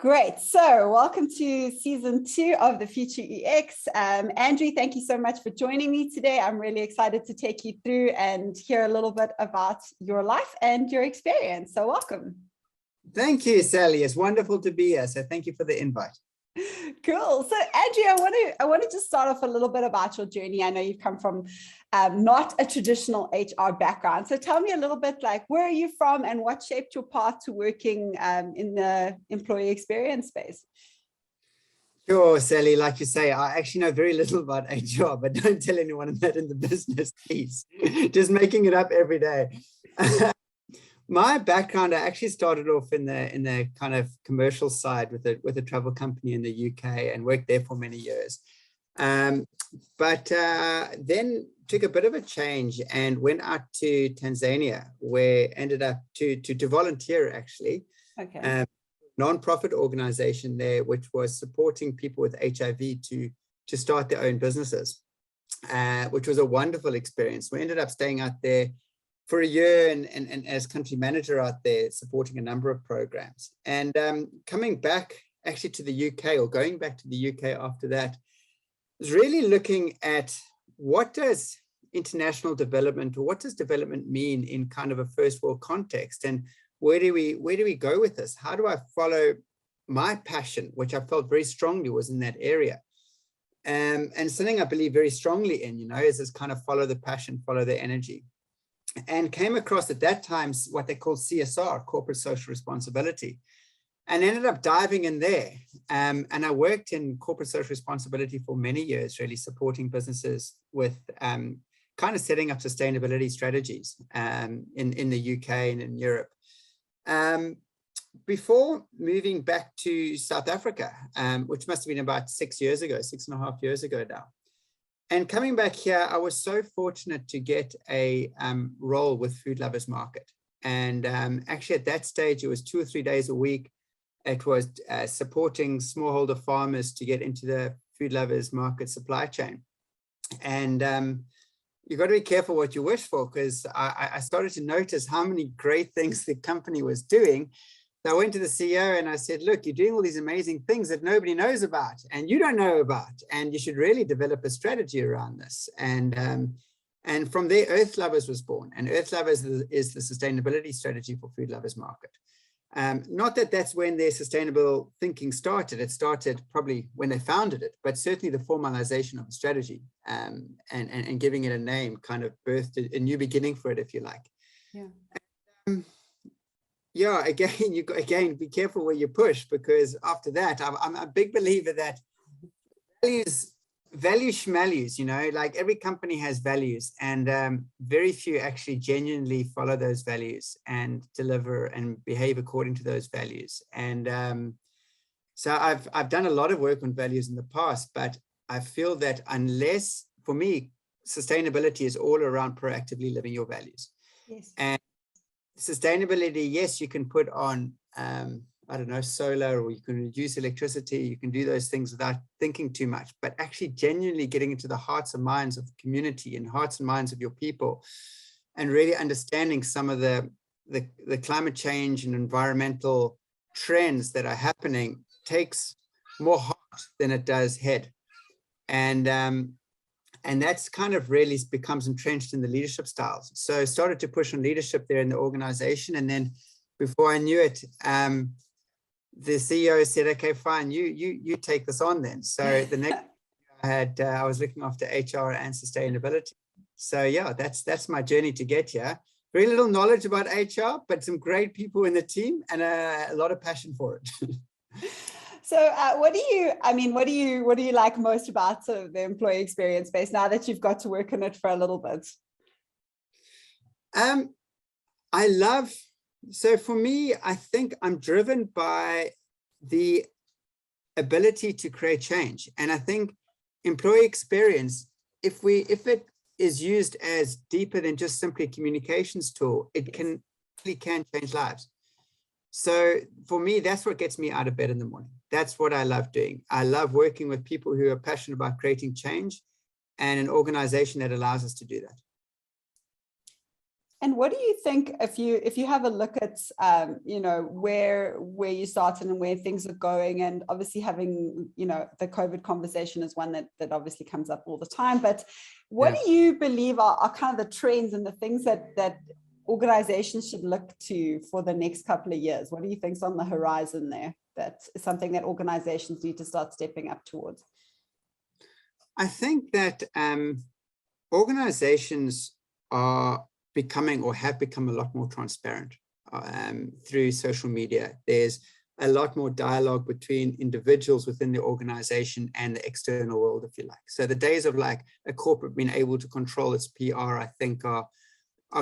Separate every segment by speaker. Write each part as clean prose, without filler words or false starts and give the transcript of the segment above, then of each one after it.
Speaker 1: Great. So welcome to season 2 of the Future EX. Andrew, thank you so much for joining me today. I'm really excited to take you through and hear a little bit about your life and your experience. So welcome.
Speaker 2: Thank you, Sally. It's wonderful to be here. So thank you for the invite.
Speaker 1: Cool. So Andrew, I want to just start off a little bit about your journey. I know you've come from not a traditional HR background. So tell me a little bit, like, where are you from and what shaped your path to working in the employee experience space?
Speaker 2: Sure, Sally. Like you say, I actually know very little about HR, but don't tell anyone that in the business, please. Just making it up every day. My background, I actually started off in the kind of commercial side with a travel company in the UK and worked there for many years. But then took a bit of a change and went out to Tanzania, where ended up to volunteer actually.
Speaker 1: Okay.
Speaker 2: Non-profit organization there, which was supporting people with HIV to start their own businesses, which was a wonderful experience. We ended up staying out there for a year and as country manager out there, supporting a number of programs. And coming back actually to the UK, or going back to the UK after that, was really looking at what does international development, or what does development mean in kind of a first world context, and where do we go with this? How do I follow my passion, which I felt very strongly was in that area? And something I believe very strongly in, is this kind of follow the passion, follow the energy. And came across at that time what they call CSR, corporate social responsibility, and ended up diving in there. And I worked in corporate social responsibility for many years, really supporting businesses with kind of setting up sustainability strategies in the UK and in Europe. Before moving back to South Africa, which must have been about 6.5 years ago now. And coming back here, I was so fortunate to get a role with Food Lovers Market. And actually at that stage, it was 2 or 3 days a week. It was supporting smallholder farmers to get into the Food Lovers Market supply chain. And you've got to be careful what you wish for, because I started to notice how many great things the company was doing. So I went to the CEO and I said, look, you're doing all these amazing things that nobody knows about and you don't know about, and you should really develop a strategy around this. And from there, Earth Lovers was born, and Earth Lovers is the sustainability strategy for Food Lovers Market. Not that that's when their sustainable thinking started. It started probably when they founded it, but certainly the formalization of the strategy and giving it a name kind of birthed a new beginning for it, if you like.
Speaker 1: Yeah.
Speaker 2: Yeah, again, be careful where you push, because after that, I'm a big believer that value schmalues, like every company has values, and very few actually genuinely follow those values and deliver and behave according to those values. And so I've done a lot of work on values in the past, but I feel that unless, for me, sustainability is all around proactively living your values.
Speaker 1: Yes.
Speaker 2: And sustainability, yes, you can put on, I don't know, solar, or you can reduce electricity. You can do those things without thinking too much, but actually genuinely getting into the hearts and minds of the community and hearts and minds of your people, and really understanding some of the climate change and environmental trends that are happening takes more heart than it does head. And that's kind of really becomes entrenched in the leadership styles. So I started to push on leadership there in the organization. And then before I knew it, the CEO said, okay, fine, you take this on then. So the next I was looking after HR and sustainability. So yeah, that's my journey to get here. Very little knowledge about HR, but some great people in the team and a lot of passion for it.
Speaker 1: So what do you like most about sort of the employee experience space now that you've got to work in it for a little bit?
Speaker 2: So for me, I think I'm driven by the ability to create change. And I think employee experience, if it is used as deeper than just simply a communications tool, it can change lives. So for me, that's what gets me out of bed in the morning. That's what I love doing. I love working with people who are passionate about creating change, and an organization that allows us to do that.
Speaker 1: And what do you think if you have a look at where you started and where things are going, and obviously having the COVID conversation is one that obviously comes up all the time, but what do you believe are kind of the trends and the things that organizations should look to for the next couple of years? What do you think's on the horizon there that is something that organizations need to start stepping up towards?
Speaker 2: I think that organizations are becoming or have become a lot more transparent through social media. There's a lot more dialogue between individuals within the organization and the external world, if you like. So the days of like a corporate being able to control its PR, I think are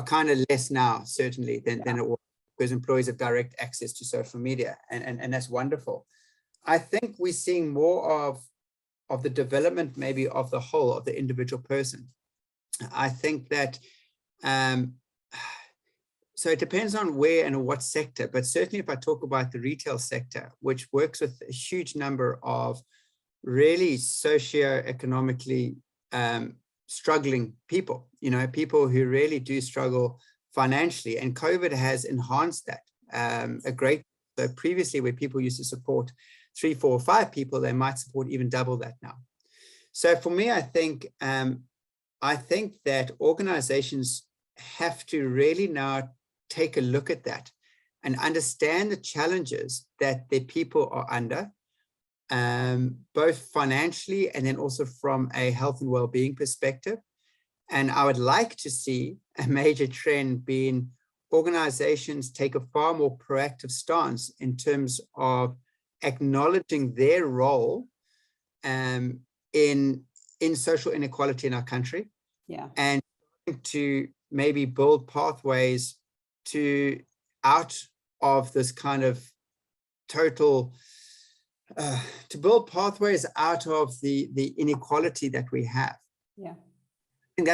Speaker 2: kind of less now, certainly, than it was, because employees have direct access to social media, and that's wonderful. I think we're seeing more of the development maybe of the whole of the individual person. I think that so it depends on where and what sector, but certainly if I talk about the retail sector, which works with a huge number of really socioeconomically struggling people, people who really do struggle financially, and COVID has enhanced that a great. So previously, where people used to support 3, 4, or 5 people, they might support even double that now. So for me, I think that organizations have to really now take a look at that and understand the challenges that their people are under, both financially and then also from a health and well-being perspective. And I would like to see a major trend being organizations take a far more proactive stance in terms of acknowledging their role in social inequality in our country, and to maybe build pathways to out of this kind of total, to build pathways out of the inequality that we have. I think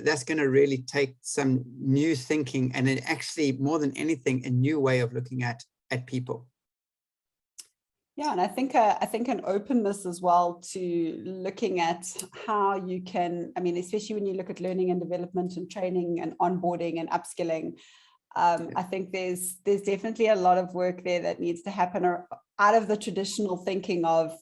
Speaker 2: that's gonna really take some new thinking, and then actually more than anything, a new way of looking at people.
Speaker 1: Yeah, and I think an openness as well to looking at how you can, especially when you look at learning and development and training and onboarding and upskilling, I think there's definitely a lot of work there that needs to happen out of the traditional thinking of,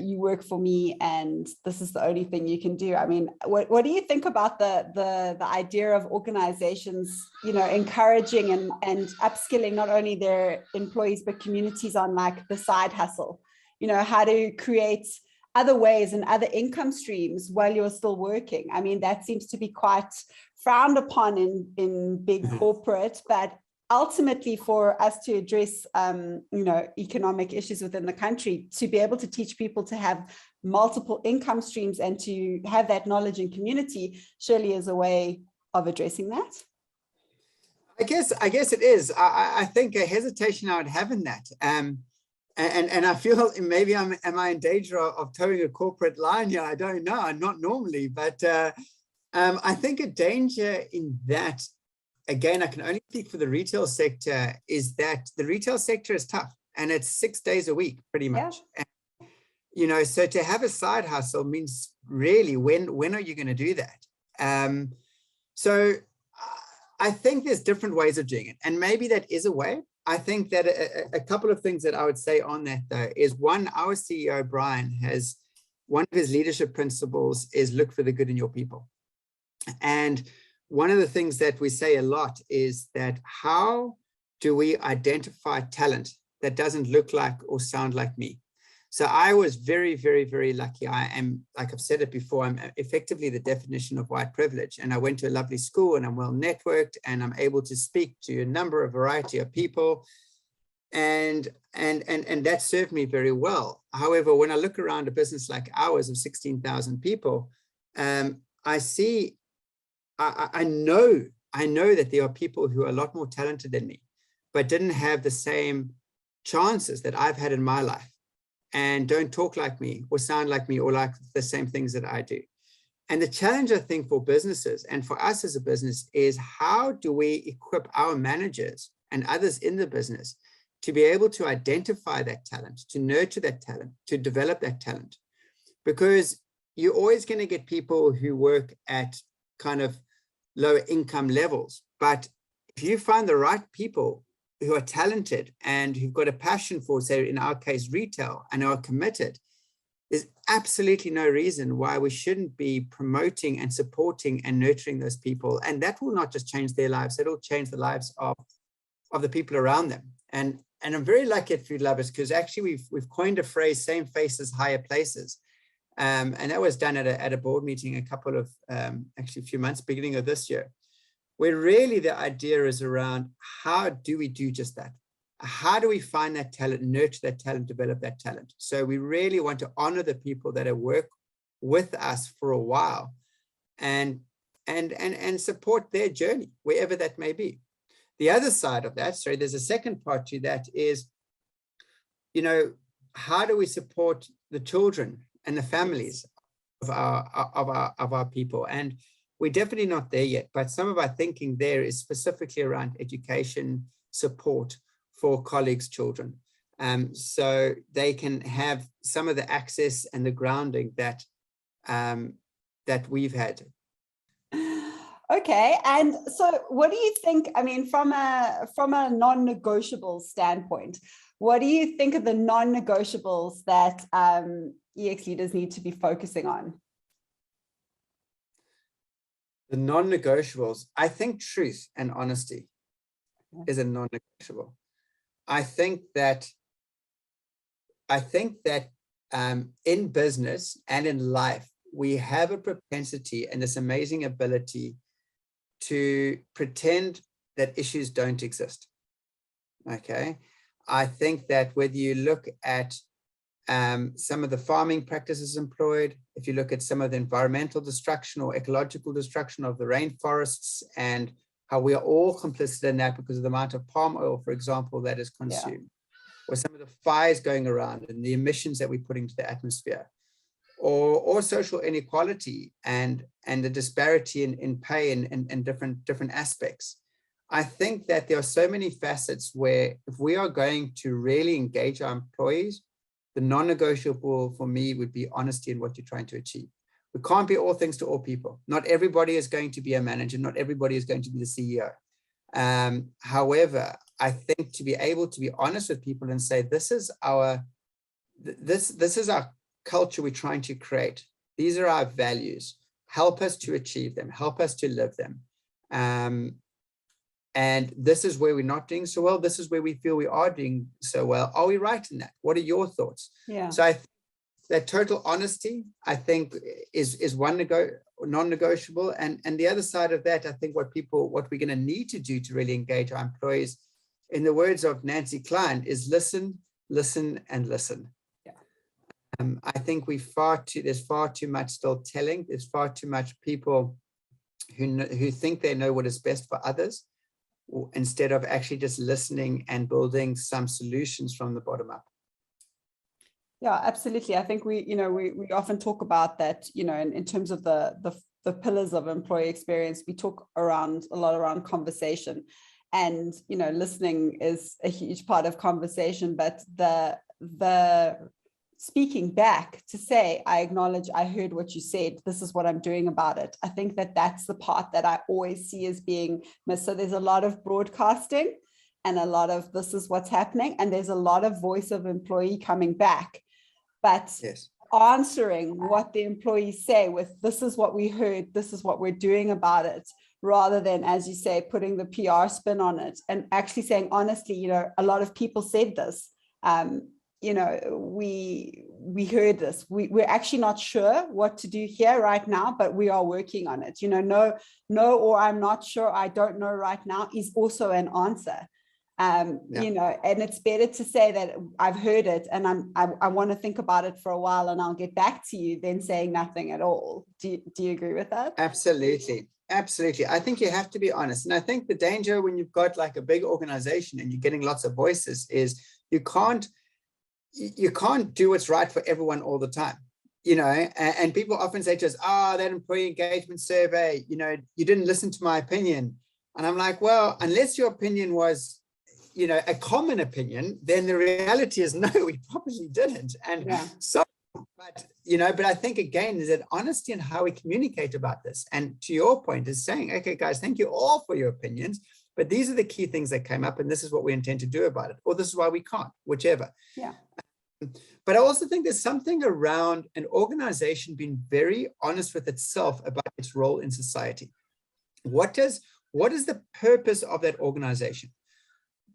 Speaker 1: you work for me and this is the only thing you can do. What do you think about the idea of organizations, encouraging and upskilling not only their employees, but communities on like the side hustle, how to create other ways and other income streams while you're still working? That seems to be quite frowned upon in big corporate, but ultimately for us to address economic issues within the country, to be able to teach people to have multiple income streams and to have that knowledge and community surely is a way of addressing that.
Speaker 2: I guess it is. I think a hesitation I would have in that, and I feel maybe am I in danger of towing a corporate line here? I don't know, not normally, but I think a danger in that, again, I can only speak for the retail sector, is that the retail sector is tough and it's 6 days a week, pretty much. Yeah. And, so to have a side hustle means really, when are you going to do that? So I think there's different ways of doing it, and maybe that is a way. I think that a couple of things that I would say on that, though, is one, our CEO, Brian, has one of his leadership principles is look for the good in your people. And one of the things that we say a lot is that how do we identify talent that doesn't look like or sound like me? So I was very, very, very lucky. I am, like I've said it before, I'm effectively the definition of white privilege. And I went to a lovely school and I'm well networked and I'm able to speak to a variety of people. And that served me very well. However, when I look around a business like ours of 16,000 people, I see, I know that there are people who are a lot more talented than me, but didn't have the same chances that I've had in my life, and don't talk like me or sound like me or like the same things that I do. And the challenge, I think, for businesses and for us as a business is how do we equip our managers and others in the business to be able to identify that talent, to nurture that talent, to develop that talent? Because you're always going to get people who work at kind of lower income levels. But if you find the right people who are talented and who've got a passion for, say, in our case, retail, and are committed, there's absolutely no reason why we shouldn't be promoting and supporting and nurturing those people. And that will not just change their lives, it'll change the lives of the people around them. And I'm very lucky at Food Lovers, because actually we've coined a phrase, same faces, higher places. And that was done at a board meeting a couple of, actually a few months, beginning of this year, where really the idea is around how do we do just that? How do we find that talent, nurture that talent, develop that talent? So we really want to honor the people that have worked with us for a while and support their journey, wherever that may be. The other side of that, sorry, there's a second part to that is, you know, how do we support the children and the families of our people? And we're definitely not there yet, but some of our thinking there is specifically around education support for colleagues' children, so they can have some of the access and the grounding that that we've had.
Speaker 1: Okay, and so what do you think? I mean, from a non-negotiable standpoint, what do you think of the non-negotiables that EX leaders need to be focusing on?
Speaker 2: The non-negotiables, I think truth and honesty is a non-negotiable. I think that in business and in life, we have a propensity and this amazing ability to pretend that issues don't exist. Okay. I think that whether you look at some of the farming practices employed, if you look at some of the environmental destruction or ecological destruction of the rainforests, and how we are all complicit in that because of the amount of palm oil, for example, that is consumed, or some of the fires going around and the emissions that we put into the atmosphere, or social inequality and the disparity in pay and different aspects. I think that there are so many facets where if we are going to really engage our employees, the non-negotiable for me would be honesty in what you're trying to achieve. We can't be all things to all people. Not everybody is going to be a manager. Not everybody is going to be the CEO. However, I think to be able to be honest with people and say, this is our culture we're trying to create. These are our values. Help us to achieve them. Help us to live them. And this is where we're not doing so well. This is where we feel we are doing so well. Are we right in that? What are your thoughts?
Speaker 1: Yeah.
Speaker 2: So I think that total honesty, I think, is one non-negotiable. And the other side of that, I think what we're going to need to do to really engage our employees, in the words of Nancy Klein, is listen, listen, and listen. Yeah. I think there's far too much still telling. There's far too much people who think they know what is best for others, instead of actually just listening and building some solutions from the bottom up.
Speaker 1: Yeah, absolutely. I think we often talk about that, in terms of the pillars of employee experience. We talk a lot around conversation, and, listening is a huge part of conversation, but the speaking back to say, I acknowledge, I heard what you said, this is what I'm doing about it. I think that that's the part that I always see as being missed. So there's a lot of broadcasting and a lot of this is what's happening, and there's a lot of voice of employee coming back. But yes, answering what the employees say with, this is what we heard, this is what we're doing about it, rather than, as you say, putting the PR spin on it and actually saying, honestly, a lot of people said this, we heard this, we're actually not sure what to do here right now, but we are working on it. No, or I'm not sure, I don't know right now is also an answer. And it's better to say that I've heard it and I want to think about it for a while and I'll get back to you, than saying nothing at all. Do you agree with that?
Speaker 2: Absolutely. I think you have to be honest. And I think the danger when you've got like a big organization and you're getting lots of voices is you can't do what's right for everyone all the time. And people often say to us, that employee engagement survey, you didn't listen to my opinion. And I'm like, well, unless your opinion was a common opinion, then the reality is no, we probably didn't. And so, But I think again, is that honesty in how we communicate about this. And to your point is saying, okay, guys, thank you all for your opinions, but these are the key things that came up and this is what we intend to do about it. Or this is why we can't, whichever.
Speaker 1: Yeah.
Speaker 2: But I also think there's something around an organization being very honest with itself about its role in society. What is the purpose of that organization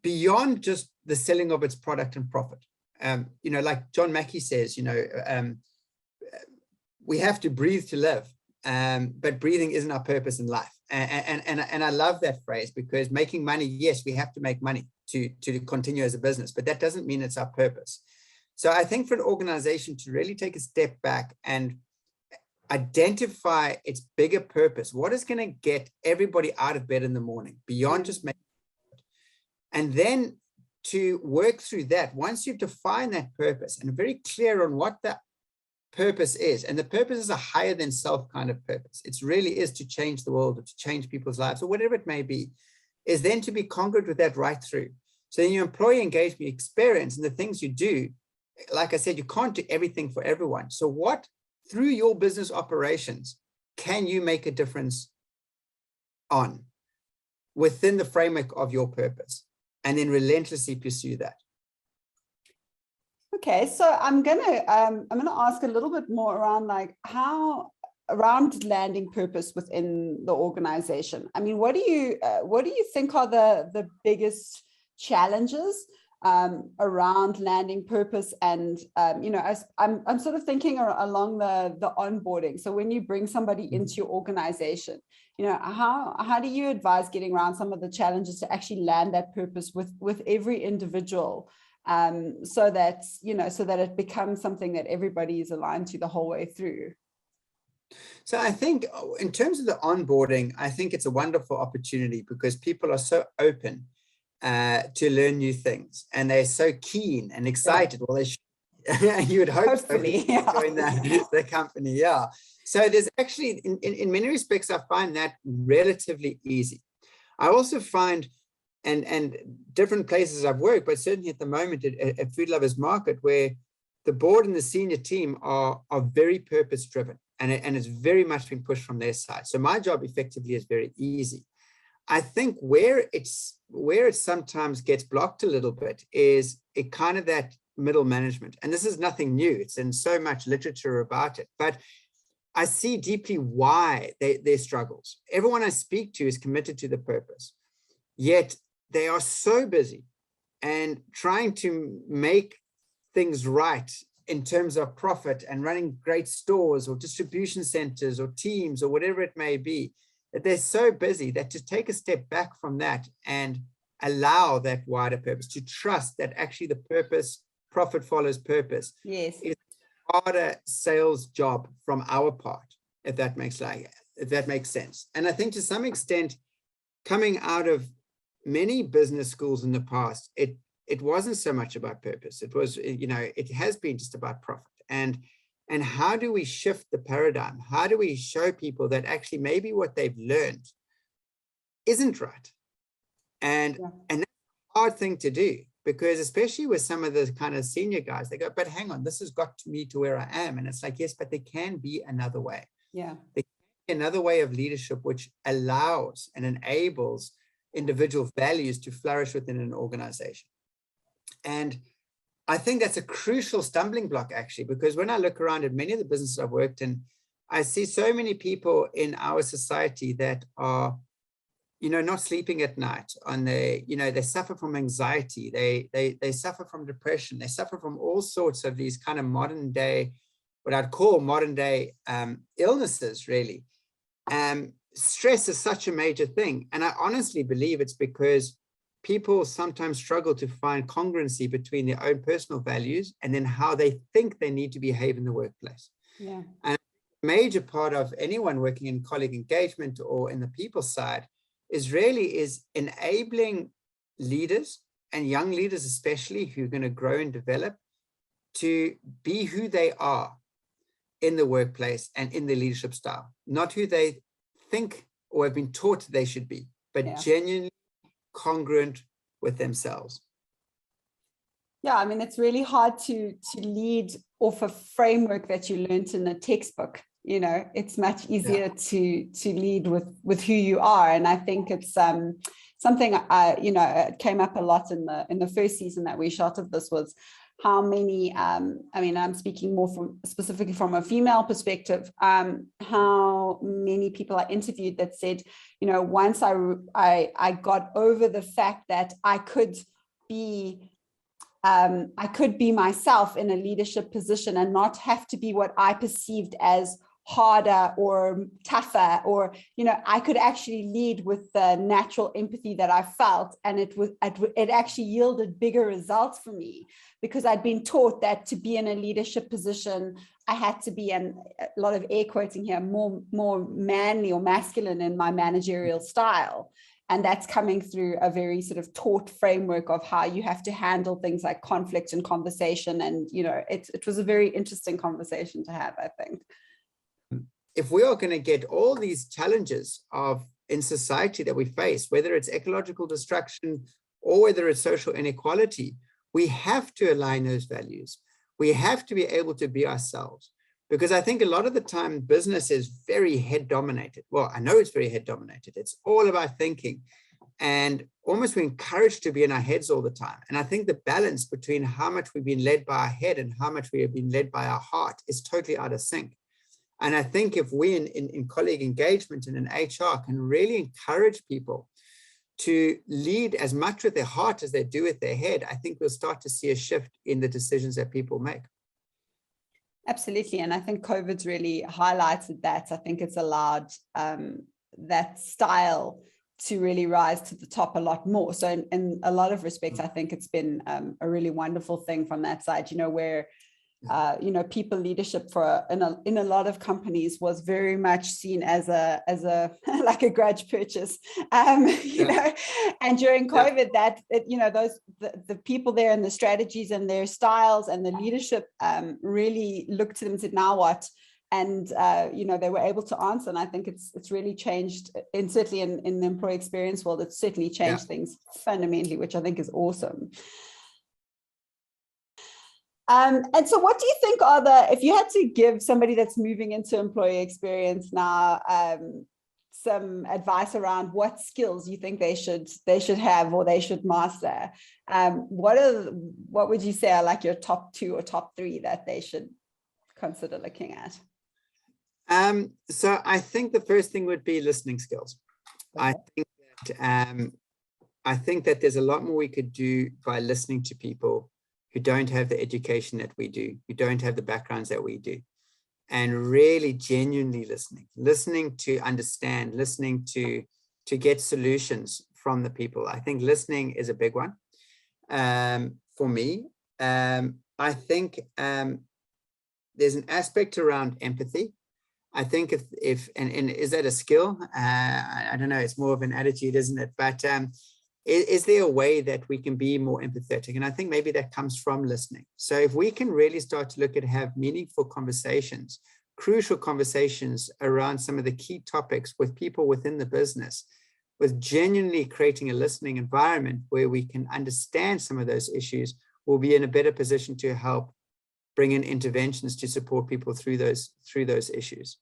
Speaker 2: beyond just the selling of its product and profit? Like John Mackey says, we have to breathe to live, but breathing isn't our purpose in life. And I love that phrase, because making money, yes, we have to make money to continue as a business, but that doesn't mean it's our purpose. So I think for an organization to really take a step back and identify its bigger purpose, what is going to get everybody out of bed in the morning beyond just making, and then to work through that. Once you've defined that purpose and very clear on what that purpose is, and the purpose is a higher than self kind of purpose, it really is to change the world or to change people's lives or whatever it may be, is then to be congruent with that right through. So then your employee engagement experience and the things you do, like I said, you can't do everything for everyone. So what, through your business operations, can you make a difference on within the framework of your purpose? And then relentlessly pursue that.
Speaker 1: Okay, so I'm gonna ask a little bit more around around landing purpose within the organization. I mean, what do you think are the biggest challenges around landing purpose? And I'm sort of thinking along the onboarding. So when you bring somebody into your organization, how do you advise getting around some of the challenges to actually land that purpose with every individual, so that it becomes something that everybody is aligned to the whole way through?
Speaker 2: So I think in terms of the onboarding, I think it's a wonderful opportunity because people are so open to learn new things, and they're so keen and excited. Yeah. Well, they should. You would hope
Speaker 1: hopefully,
Speaker 2: so, join the company. Yeah. So there's actually, in many respects, I find that relatively easy. I also find, and different places I've worked, but certainly at the moment at Food Lovers Market, where the board and the senior team are very purpose driven, and it's very much being pushed from their side. So my job effectively is very easy. I think where it sometimes gets blocked a little bit is it kind of that middle management. And this is nothing new. It's in so much literature about it. But I see deeply why their struggles. Everyone I speak to is committed to the purpose, yet they are so busy and trying to make things right in terms of profit and running great stores or distribution centers or teams or whatever it may be, that they're so busy that to take a step back from that and allow that wider purpose, to trust that actually the purpose, profit follows purpose,
Speaker 1: yes,
Speaker 2: is a harder sales job from our part, if that makes sense. And I think to some extent, coming out of many business schools in the past, it wasn't so much about purpose. It was, it has been just about profit. And how do we shift the paradigm? How do we show people that actually maybe what they've learned isn't right? And that's a hard thing to do, because especially with some of the kind of senior guys, they go, but hang on, this has got me to where I am. And it's like, yes, but there can be another way.
Speaker 1: Yeah.
Speaker 2: There can be another way of leadership which allows and enables individual values to flourish within an organization. And I think that's a crucial stumbling block, actually, because when I look around at many of the businesses I've worked in, I see so many people in our society that are, not sleeping at night. They suffer from anxiety. They suffer from depression. They suffer from all sorts of these kind of modern day, what I'd call modern day illnesses, really. Stress is such a major thing. And I honestly believe it's because people sometimes struggle to find congruency between their own personal values and then how they think they need to behave in the workplace.
Speaker 1: Yeah.
Speaker 2: And a major part of anyone working in colleague engagement or in the people side is enabling leaders, and young leaders especially, who are going to grow and develop, to be who they are in the workplace and in their leadership style, not who they think or have been taught they should be, but genuinely congruent with themselves.
Speaker 1: Yeah, I mean, it's really hard to lead off a framework that you learned in a textbook. You know, it's much easier to lead with who you are. And I think it's something you know, it came up a lot in the first season that we shot of this, was how many, I mean, I'm speaking more specifically from a female perspective, how many people I interviewed that said, you know, once I got over the fact that I could be myself in a leadership position and not have to be what I perceived as harder or tougher, or, you know, I could actually lead with the natural empathy that I felt, and it actually yielded bigger results for me, because I'd been taught that to be in a leadership position I had to be, and a lot of air quoting here, more manly or masculine in my managerial style. And that's coming through a very sort of taught framework of how you have to handle things like conflict and conversation. And, you know, it was a very interesting conversation to have, I think.
Speaker 2: If we are going to get all these challenges in society that we face, whether it's ecological destruction or whether it's social inequality, we have to align those values. We have to be able to be ourselves, because I think a lot of the time business is very head dominated. Well, I know it's very head dominated. It's all about thinking, and almost we're encouraged to be in our heads all the time. And I think the balance between how much we've been led by our head and how much we have been led by our heart is totally out of sync. And I think if we in colleague engagement and in HR can really encourage people to lead as much with their heart as they do with their head, I think we'll start to see a shift in the decisions that people make.
Speaker 1: Absolutely. And I think COVID's really highlighted that. I think it's allowed that style to really rise to the top a lot more. So in a lot of respects, I think it's been a really wonderful thing from that side, you know, where you know, people leadership in a lot of companies was very much seen as a like a grudge purchase, you know. And during COVID, you know, the people there and the strategies and their styles and the leadership really looked to them and said, now what? And you know, they were able to answer. And I think it's really changed, and certainly in the employee experience world, it's certainly changed things fundamentally, which I think is awesome. And so what do you think are if you had to give somebody that's moving into employee experience now some advice around what skills you think they should have or they should master, what would you say are like your top 2 or top 3 that they should consider looking at?
Speaker 2: So I think the first thing would be listening skills. Okay. I think that there's a lot more we could do by listening to people who don't have the education that we do, who don't have the backgrounds that we do, and really genuinely listening to understand, listening to get solutions from the people. I think listening is a big one for me. I think there's an aspect around empathy. I think if is that a skill? I don't know, it's more of an attitude, isn't it? But is there a way that we can be more empathetic? And I think maybe that comes from listening. So if we can really start to look at have meaningful conversations, crucial conversations around some of the key topics with people within the business, with genuinely creating a listening environment where we can understand some of those issues, we'll be in a better position to help bring in interventions to support people through those issues.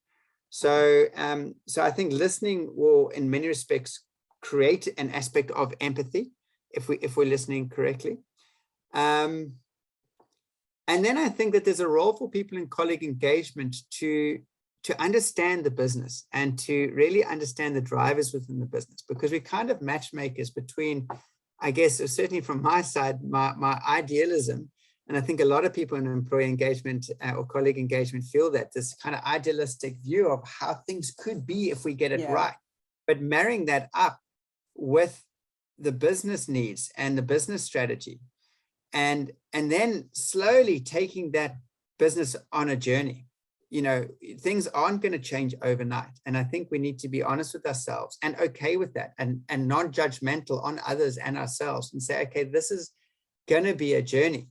Speaker 2: So I think listening will, in many respects, create an aspect of empathy if we're listening correctly. And then I think that there's a role for people in colleague engagement to understand the business and to really understand the drivers within the business, because we're kind of matchmakers between, I guess, certainly from my side, my idealism. And I think a lot of people in employee engagement or colleague engagement feel that this kind of idealistic view of how things could be if we get it right. But marrying that up with the business needs and the business strategy, and then slowly taking that business on a journey. You know, things aren't going to change overnight. And I think we need to be honest with ourselves and okay with that, and non-judgmental on others and ourselves, and say, okay, this is going to be a journey.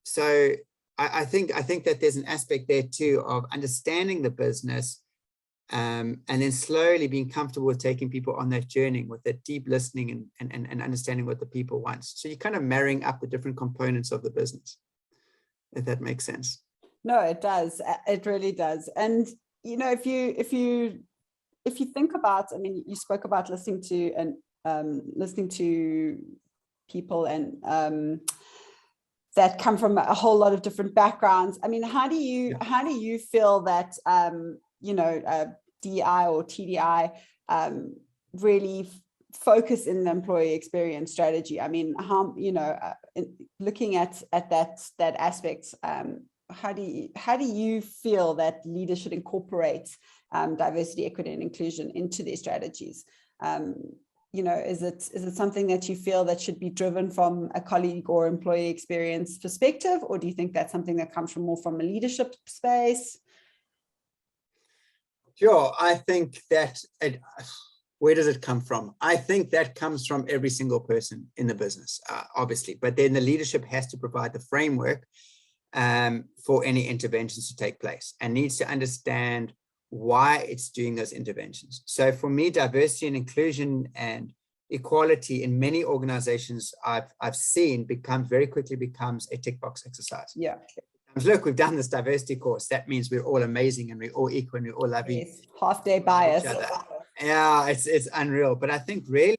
Speaker 2: So I think that there's an aspect there too of understanding the business, and then slowly being comfortable with taking people on that journey with that deep listening and understanding what the people want. So you're kind of marrying up the different components of the business. if that makes sense.
Speaker 1: No, it does. It really does. And, you know, if you think about, I mean, you spoke about listening to people and that come from a whole lot of different backgrounds. I mean, how do you feel that DI or TDI really focus in the employee experience strategy? I mean, how, looking at that aspect, how do you feel that leaders should incorporate diversity, equity, and inclusion into their strategies? Is it something that you feel that should be driven from a colleague or employee experience perspective, or do you think that's something that comes from more from a leadership space?
Speaker 2: Sure, I think that where does it come from? I think that comes from every single person in the business, obviously, but then the leadership has to provide the framework for any interventions to take place and needs to understand why it's doing those interventions. So for me, diversity and inclusion and equality in many organizations I've seen very quickly becomes a tick box exercise.
Speaker 1: Yeah.
Speaker 2: Look, we've done this diversity course. That means we're all amazing and we're all equal and we're all loving.
Speaker 1: Yes. Half day bias.
Speaker 2: Yeah, it's unreal. But I think really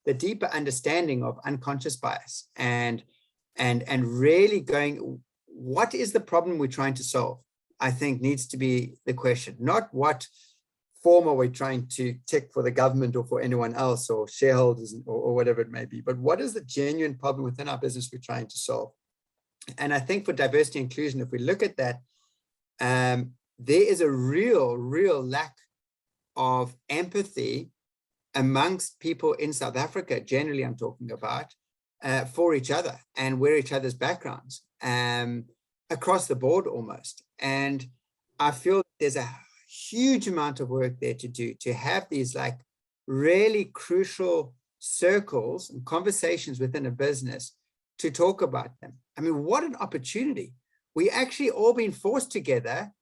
Speaker 2: the deeper understanding of unconscious bias and really going, what is the problem we're trying to solve? I think needs to be the question, not what form are we trying to tick for the government or for anyone else or shareholders or whatever it may be, but what is the genuine problem within our business we're trying to solve? And I think for diversity and inclusion, if we look at that, there is a real lack of empathy amongst people in South Africa, generally I'm talking about, for each other and where each other's backgrounds, across the board almost. And I feel there's a huge amount of work there to do, to have these like really crucial circles and conversations within a business to talk about them. I mean, what an opportunity. We actually all been forced together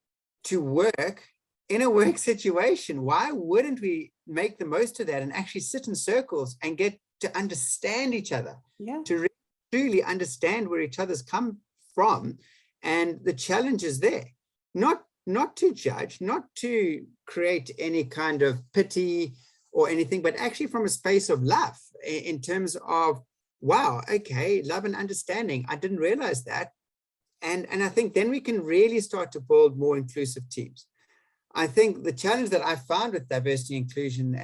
Speaker 2: to work in a work situation. Why wouldn't we make the most of that and actually sit in circles and get to understand each other, to really, truly understand where each other's come from and the challenges there, not to judge, not to create any kind of pity or anything, but actually from a space of love in terms of, wow, okay, love and understanding. I didn't realize that. And I think then we can really start to build more inclusive teams. I think the challenge that I found with diversity and inclusion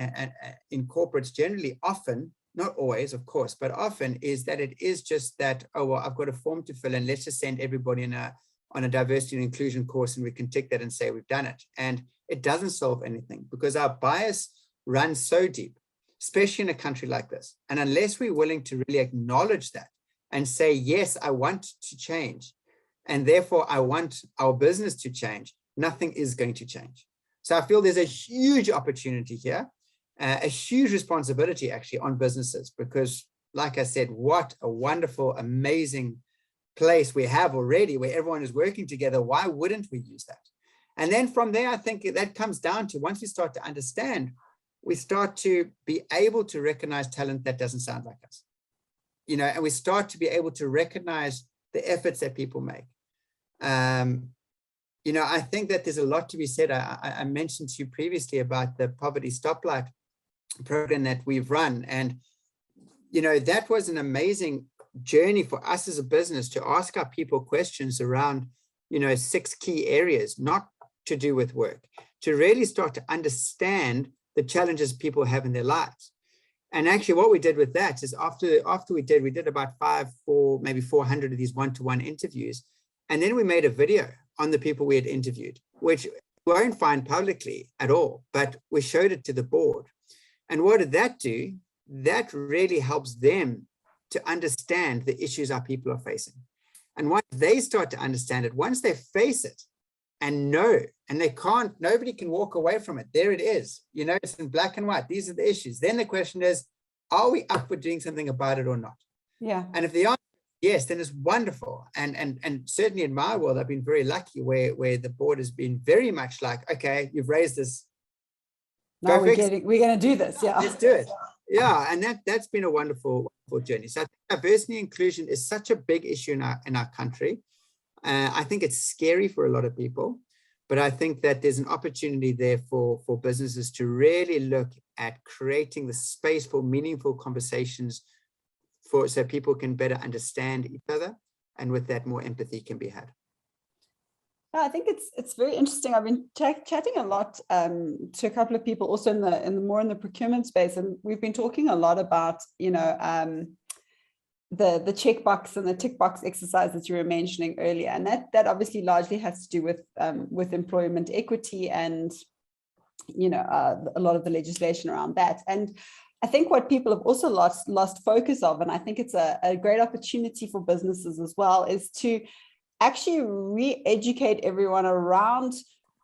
Speaker 2: in corporates generally, often, not always, of course, but often, is that it is just that, oh, well, I've got a form to fill and let's just send everybody on a diversity and inclusion course and we can tick that and say we've done it. And it doesn't solve anything because our bias runs so deep, especially in a country like this. And unless we're willing to really acknowledge that and say, yes, I want to change, and therefore I want our business to change, nothing is going to change. So I feel there's a huge opportunity here, a huge responsibility actually on businesses, because like I said, what a wonderful, amazing place we have already where everyone is working together. Why wouldn't we use that? And then from there, I think that comes down to, once we start to understand, we start to be able to recognize talent that doesn't sound like us, and we start to be able to recognize the efforts that people make. I think that there's a lot to be said. I mentioned to you previously about the Poverty Stoplight program that we've run. And, that was an amazing journey for us as a business to ask our people questions around, 6 key areas, not to do with work, to really start to understand the challenges people have in their lives. And actually what we did with that is after we did about 400 of these one-to-one interviews. And then we made a video on the people we had interviewed, which you won't find publicly at all, but we showed it to the board. And what did that do? That really helps them to understand the issues our people are facing. And once they start to understand it, once they face it and know, and nobody can walk away from it. There it is, it's in black and white. These are the issues. Then the question is, are we up for doing something about it or not? Yeah. And if the answer is yes, then it's wonderful. And certainly in my world, I've been very lucky where the board has been very much like, okay, you've raised this.
Speaker 1: Now we're going to do this. Yeah.
Speaker 2: Let's do it. Yeah. And that's been a wonderful journey. So I think diversity and inclusion is such a big issue in our country. I think it's scary for a lot of people, but I think that there's an opportunity there for businesses to really look at creating the space for meaningful conversations so people can better understand each other, and with that more empathy can be had.
Speaker 1: Yeah, I think it's very interesting. I've been chatting a lot to a couple of people also in the more in the procurement space, and we've been talking a lot about the checkbox and the tick box exercise that you were mentioning earlier, and that obviously largely has to do with employment equity and a lot of the legislation around that. And I think what people have also lost focus of, and I think it's a great opportunity for businesses as well, is to actually re-educate everyone around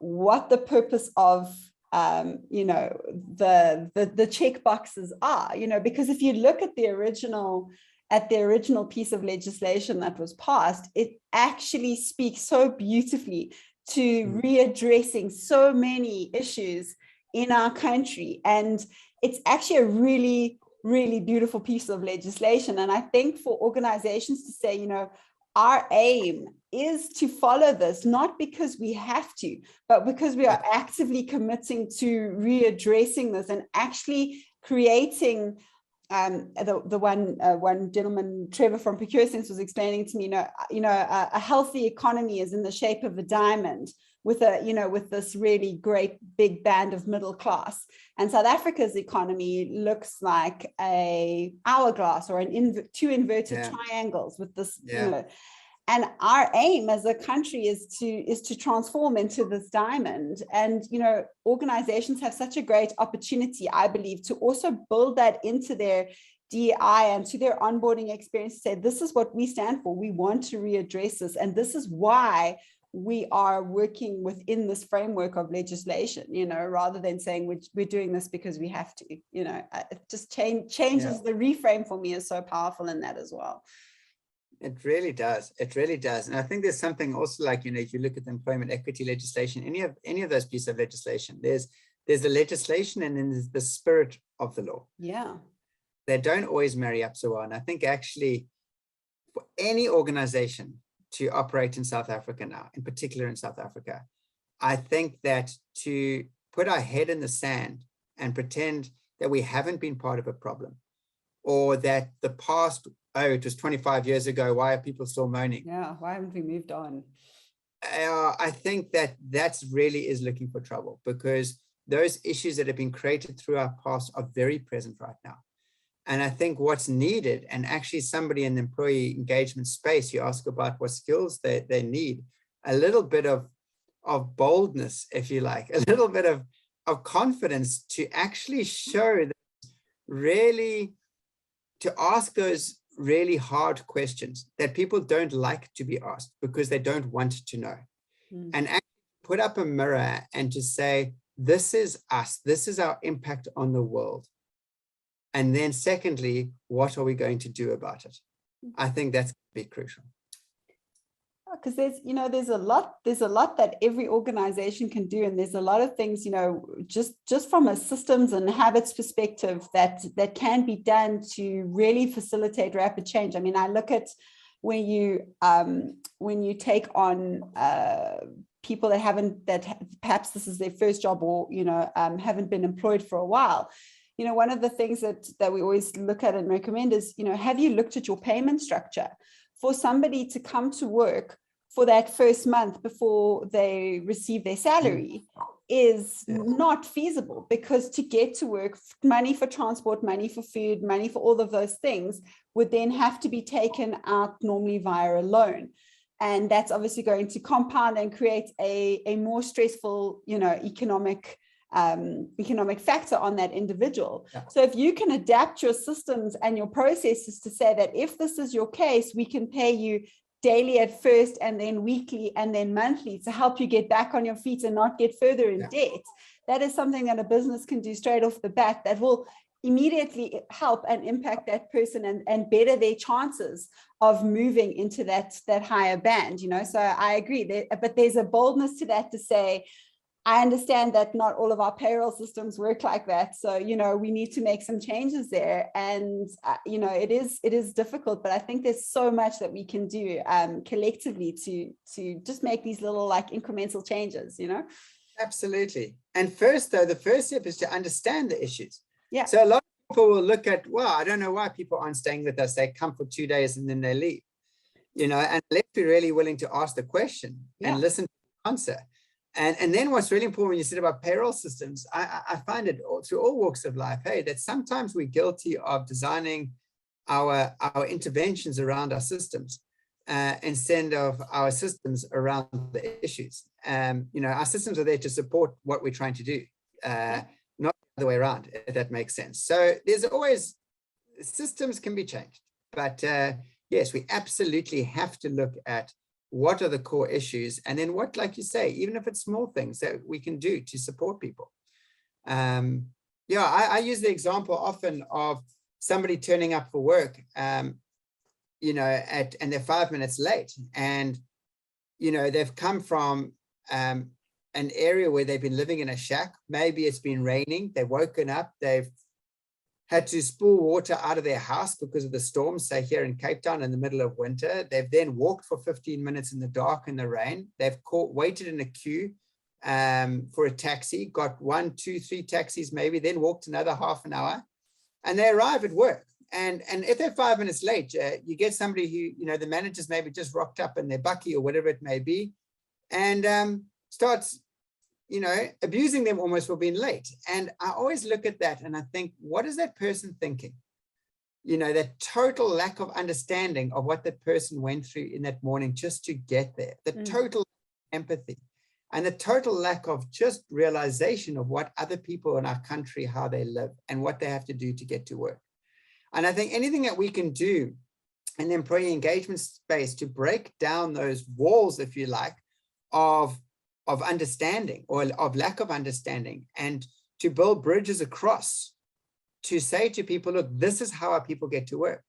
Speaker 1: what the purpose of the check boxes are, because if you look at the original piece of legislation that was passed, it actually speaks so beautifully to readdressing so many issues in our country. And it's actually a really, really beautiful piece of legislation. And I think for organizations to say, our aim is to follow this, not because we have to, but because we are actively committing to readdressing this and actually creating the one gentleman, Trevor from ProcureSense, was explaining to me, a healthy economy is in the shape of a diamond with with this really great big band of middle class. And South Africa's economy looks like a hourglass or two inverted triangles with this, and our aim as a country is to transform into this diamond. And, organizations have such a great opportunity, I believe, to also build that into their DEI and to their onboarding experience, to say, this is what we stand for. We want to readdress this. And this is why we are working within this framework of legislation, rather than saying we're doing this because we have to, it just changes the reframe. For me, is so powerful in that as well.
Speaker 2: It really does. It really does. And I think there's something also like, if you look at the employment equity legislation, any of those pieces of legislation, there's the legislation and then there's the spirit of the law.
Speaker 1: Yeah.
Speaker 2: They don't always marry up so well. And I think actually for any organization to operate in South Africa now, in particular in South Africa, I think that to put our head in the sand and pretend that we haven't been part of a problem, or that the past, it was 25 years ago, why are people still moaning?
Speaker 1: Yeah, why haven't we moved on?
Speaker 2: I think that's really is looking for trouble, because those issues that have been created through our past are very present right now. And I think what's needed, and actually somebody in the employee engagement space, you ask about what skills they need, a little bit of boldness, if you like, a little bit of confidence to actually show that really, to ask those really hard questions that people don't like to be asked because they don't want to know. And actually put up a mirror and to say, this is us, this is our impact on the world. And then secondly, what are we going to do about it? I think that's going to be crucial.
Speaker 1: Because there's a lot that every organization can do, and there's a lot of things, just from a systems and habits perspective that can be done to really facilitate rapid change. I mean, I look at when you take on people that perhaps this is their first job, or haven't been employed for a while. One of the things that we always look at and recommend is, have you looked at your payment structure? For somebody to come to work for that first month before they receive their salary is not feasible, because to get to work, money for transport, money for food, money for all of those things would then have to be taken out normally via a loan. And that's obviously going to compound and create a more stressful, economic factor on that individual. Yeah. So if you can adapt your systems and your processes to say that if this is your case, we can pay you daily at first, and then weekly, and then monthly, to help you get back on your feet and not get further in debt. That is something that a business can do straight off the bat that will immediately help and impact that person and better their chances of moving into that higher band. So I agree, but there's a boldness to that to say, I understand that not all of our payroll systems work like that. So, we need to make some changes there. And, it is difficult, but I think there's so much that we can do collectively to just make these little incremental changes,
Speaker 2: Absolutely. And first, though, the first step is to understand the issues.
Speaker 1: Yeah.
Speaker 2: So a lot of people will look at, well, I don't know why people aren't staying with us. They come for 2 days and then they leave, and let's be really willing to ask the question and listen to the answer. And then what's really important when you said about payroll systems, I find it through all walks of life, hey, that sometimes we're guilty of designing our interventions around our systems instead of our systems around the issues. Our systems are there to support what we're trying to do, not the other way around, if that makes sense. So there's always, systems can be changed, but yes, we absolutely have to look at what are the core issues, and then what, like you say, even if it's small things that we can do to support people. I use the example often of somebody turning up for work, and they're 5 minutes late, and they've come from an area where they've been living in a shack. Maybe it's been raining, they've woken up, they've had to spool water out of their house because of the storm, say here in Cape Town in the middle of winter. They've then walked for 15 minutes in the dark in the rain. They've waited in a queue for a taxi, got 1, 2, 3 taxis maybe, then walked another half an hour, and they arrive at work. And if they're 5 minutes late, you get somebody who, the manager's maybe just rocked up in their bucky or whatever it may be, and starts abusing them almost for being late. And I always look at that and I think, what is that person thinking? That total lack of understanding of what that person went through in that morning just to get there, the total empathy, and the total lack of just realization of what other people in our country, how they live and what they have to do to get to work. And I think anything that we can do in the employee engagement space to break down those walls, if you like, of understanding or of lack of understanding, and to build bridges across, to say to people, look, this is how our people get to work.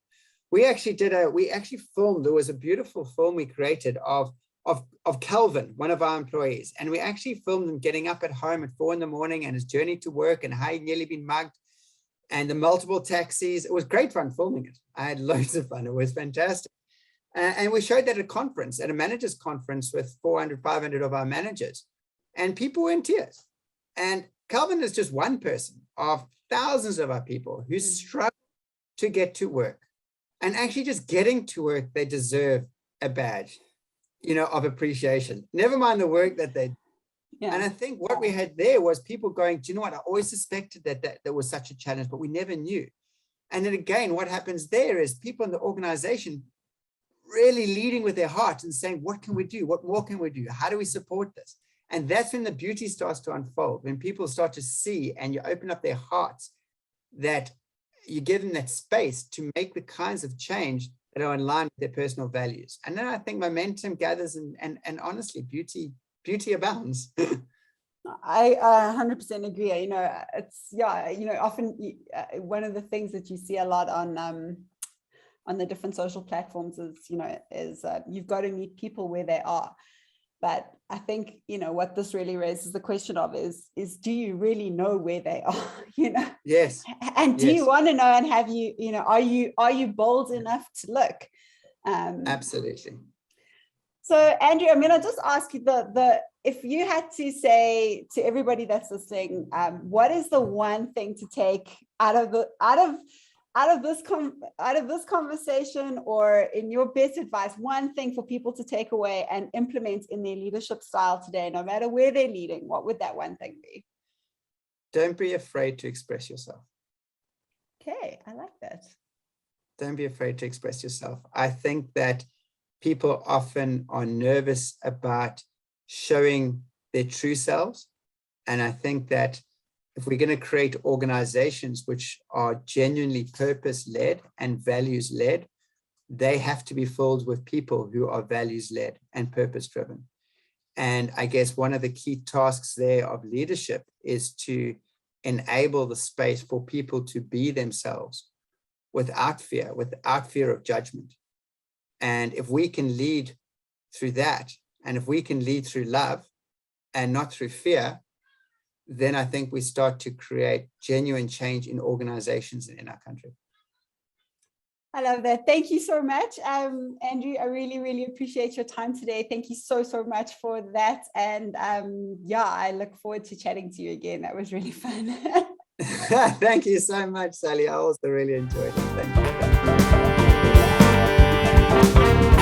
Speaker 2: We actually filmed, there was a beautiful film we created of Calvin, one of our employees, and we actually filmed him getting up at home at 4 a.m. and his journey to work and how he'd nearly been mugged and the multiple taxis. It was great fun filming it. I had loads of fun. It was fantastic. And we showed that at a conference, at a managers conference with 400, 500 of our managers, and people were in tears. And Calvin is just one person of thousands of our people who struggle to get to work. And actually just getting to work, they deserve a badge, of appreciation. Never mind the work that they do. Yeah. And I think what we had there was people going, do you know what? I always suspected that was such a challenge, but we never knew. And then again, what happens there is people in the organization really leading with their heart and saying, what can we do? What more can we do? How do we support this? And that's when the beauty starts to unfold, when people start to see and you open up their hearts, that you give them that space to make the kinds of change that are in line with their personal values. And then I think momentum gathers and honestly, beauty abounds.
Speaker 1: I 100% agree. Often one of the things that you see a lot on the different social platforms is you've got to meet people where they are. But I think, what this really raises the question of is do you really know where they are?
Speaker 2: Yes.
Speaker 1: And do you want to know, and have you, are you bold enough to look?
Speaker 2: Absolutely.
Speaker 1: So Andrew, I'm going to just ask you if you had to say to everybody that's listening, what is the one thing to take out of this conversation, or in your best advice, one thing for people to take away and implement in their leadership style today, no matter where they're leading, what would that one thing be?
Speaker 2: Don't be afraid to express yourself.
Speaker 1: Okay, I like that.
Speaker 2: Don't be afraid to express yourself. I think that people often are nervous about showing their true selves. And I think that if we're going to create organizations which are genuinely purpose-led and values-led, they have to be filled with people who are values-led and purpose-driven. And I guess one of the key tasks there of leadership is to enable the space for people to be themselves without fear of judgment. And if we can lead through that, and if we can lead through love and not through fear, then I think we start to create genuine change in organizations in our country.
Speaker 1: I love that. Thank you so much. Andrew, I really, really appreciate your time today. Thank you so, so much for that. And yeah, I look forward to chatting to you again. That was really fun.
Speaker 2: Thank you so much, Sally. I also really enjoyed it. Thank you.